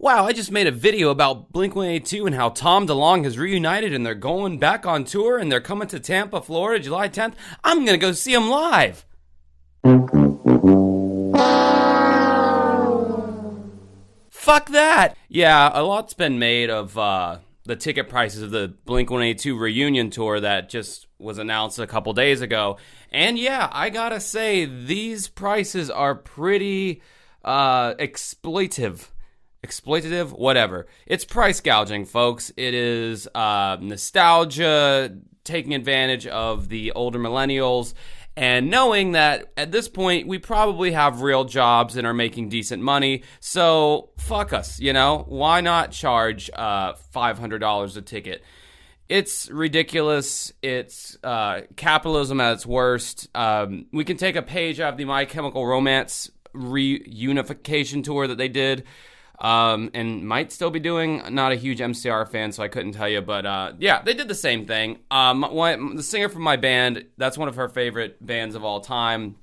Wow, I just made a video about Blink-182 and how Tom DeLonge has reunited and they're going back on tour and they're coming to Tampa, Florida, July 10th. I'm going to go see them live. Fuck that. Yeah, a lot's been made of the ticket prices of the Blink-182 reunion tour that just was announced a couple days ago. And yeah, I gotta say, these prices are pretty exploitative, whatever. It's price gouging, folks. It is nostalgia, taking advantage of the older millennials, and knowing that at this point we probably have real jobs and are making decent money. So fuck us, you know? Why not charge $500 a ticket? It's ridiculous. It's capitalism at its worst. We can take a page out of the My Chemical Romance reunification tour that they did, and might still be doing. Not a huge MCR fan, so I couldn't tell you, but yeah, they did the same thing. The singer from my band, that's one of her favorite bands of all time.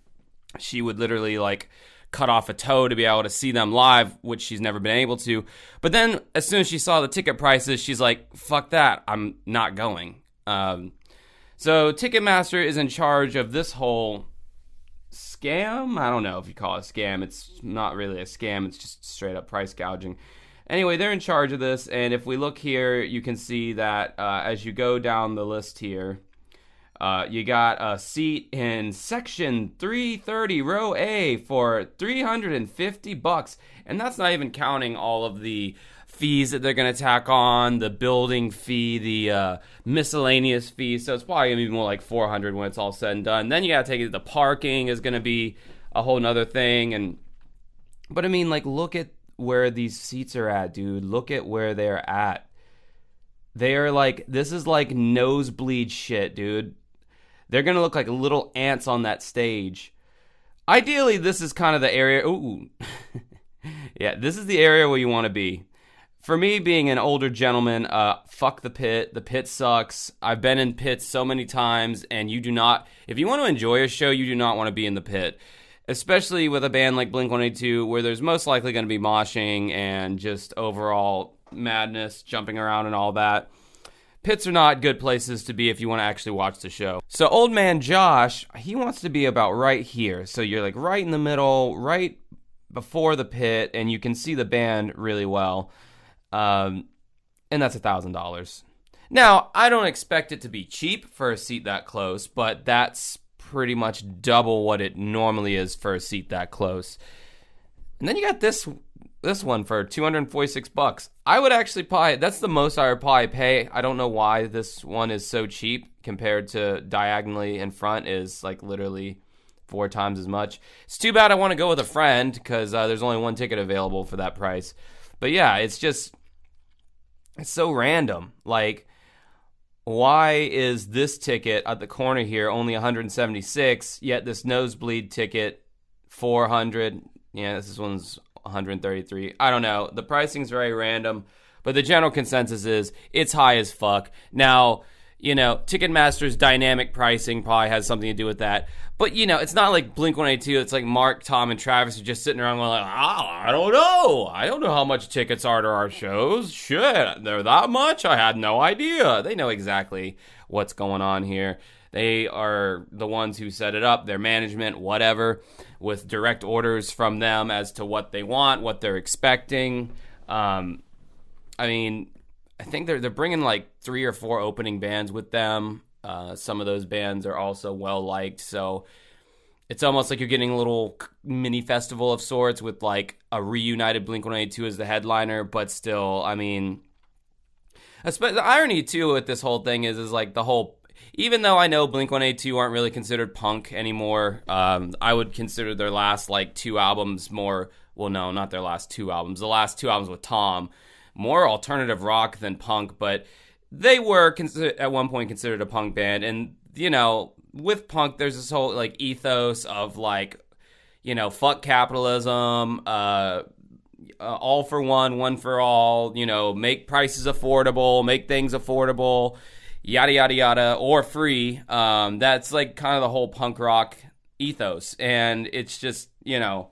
She would literally like cut off a toe to be able to see them live, which she's never been able to. But then as soon as she saw the ticket prices, she's like, fuck that, I'm not going. So Ticketmaster is in charge of this whole scam. I don't know if you call it a scam. It's not really a scam. It's just straight up price gouging. Anyway, they're in charge of this, and if we look here, you can see that as you go down the list here, you got a seat in section 330, row A, for $350, and that's not even counting all of the fees that they're going to tack on, the building fee, the miscellaneous fee, so it's probably going to be more like $400 when it's all said and done. Then you got to take it, the parking is going to be a whole nother thing, but I mean, like, look at where these seats are at, dude. Look at where they're at. They are like, this is like nosebleed shit, dude. They're going to look like little ants on that stage. Ideally, this is kind of the area, ooh, yeah, this is the area where you want to be. For me, being an older gentleman, fuck the pit. The pit sucks. I've been in pits so many times, and you do not, if you want to enjoy a show, you do not want to be in the pit. Especially with a band like Blink-182, where there's most likely going to be moshing and just overall madness, jumping around and all that. Pits are not good places to be if you want to actually watch the show. So old man Josh, he wants to be about right here. So you're like right in the middle, right before the pit, and you can see the band really well. And that's $1,000. Now, I don't expect it to be cheap for a seat that close, but that's pretty much double what it normally is for a seat that close. And then you got this one for $246. I would actually probably, that's the most I would probably pay. I don't know why this one is so cheap compared to diagonally in front is like literally 4 times as much. It's too bad I want to go with a friend because there's only one ticket available for that price. But yeah, it's so random. Like, why is this ticket at the corner here only $176, yet this nosebleed ticket $400? Yeah, this one's $133. I don't know. The pricing's very random, but the general consensus is it's high as fuck. Now, you know, Ticketmaster's dynamic pricing probably has something to do with that. But, you know, it's not like Blink-182. It's like Mark, Tom, and Travis are just sitting around going like, I don't know. I don't know how much tickets are to our shows. Shit, they're that much? I had no idea. They know exactly what's going on here. They are the ones who set it up, their management, whatever, with direct orders from them as to what they want, what they're expecting. I mean, I think they're bringing like 3 or 4 opening bands with them. Some of those bands are also well-liked, so it's almost like you're getting a little mini festival of sorts with like a reunited Blink-182 as the headliner, but still, I mean, the irony too with this whole thing is like the whole, even though I know Blink-182 aren't really considered punk anymore, I would consider their last like 2 albums more, well no, not their last 2 albums, the last 2 albums with Tom, more alternative rock than punk, but they were at one point considered a punk band. And, you know, with punk, there's this whole, like, ethos of, like, you know, fuck capitalism, all for one for all, you know, make prices affordable, make things affordable, yada, yada, yada, or free. That's, like, kind of the whole punk rock ethos. And it's just, you know,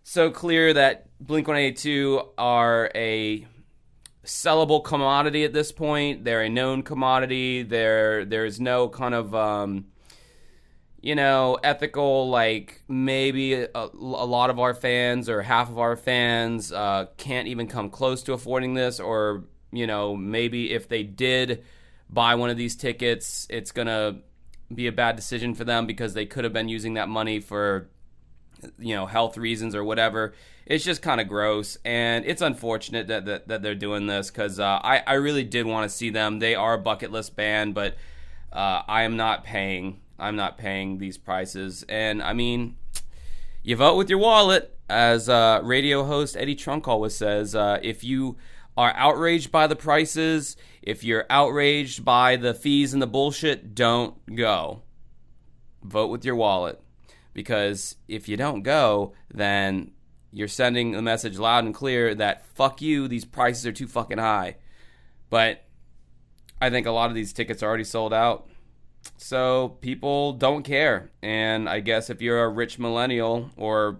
so clear that Blink-182 are a sellable commodity at this point. They're a known commodity. There's no kind of ethical, like maybe a lot of our fans or half of our fans can't even come close to affording this, or maybe if they did buy one of these tickets, it's gonna be a bad decision for them because they could have been using that money for health reasons or whatever. It's just kind of gross, and it's unfortunate that they're doing this, because I really did want to see them. They are a bucket list band, but I'm not paying these prices. And I mean, you vote with your wallet, as radio host Eddie Trunk always says. If you are outraged by the prices, if you're outraged by the fees and the bullshit, don't go. Vote with your wallet. Because if you don't go, then you're sending the message loud and clear that fuck you, these prices are too fucking high. But I think a lot of these tickets are already sold out. So people don't care. And I guess if you're a rich millennial or,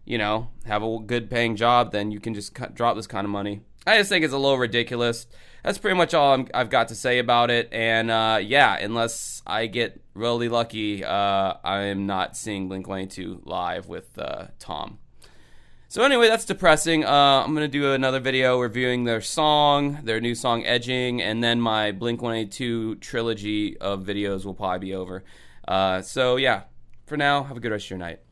have a good paying job, then you can just drop this kind of money. I just think it's a little ridiculous. That's pretty much all I've got to say about it. And unless I get really lucky, I'm not seeing Blink-182 live with Tom. So anyway, that's depressing. I'm going to do another video reviewing their new song, Edging, and then my Blink-182 trilogy of videos will probably be over. So yeah, for now, have a good rest of your night.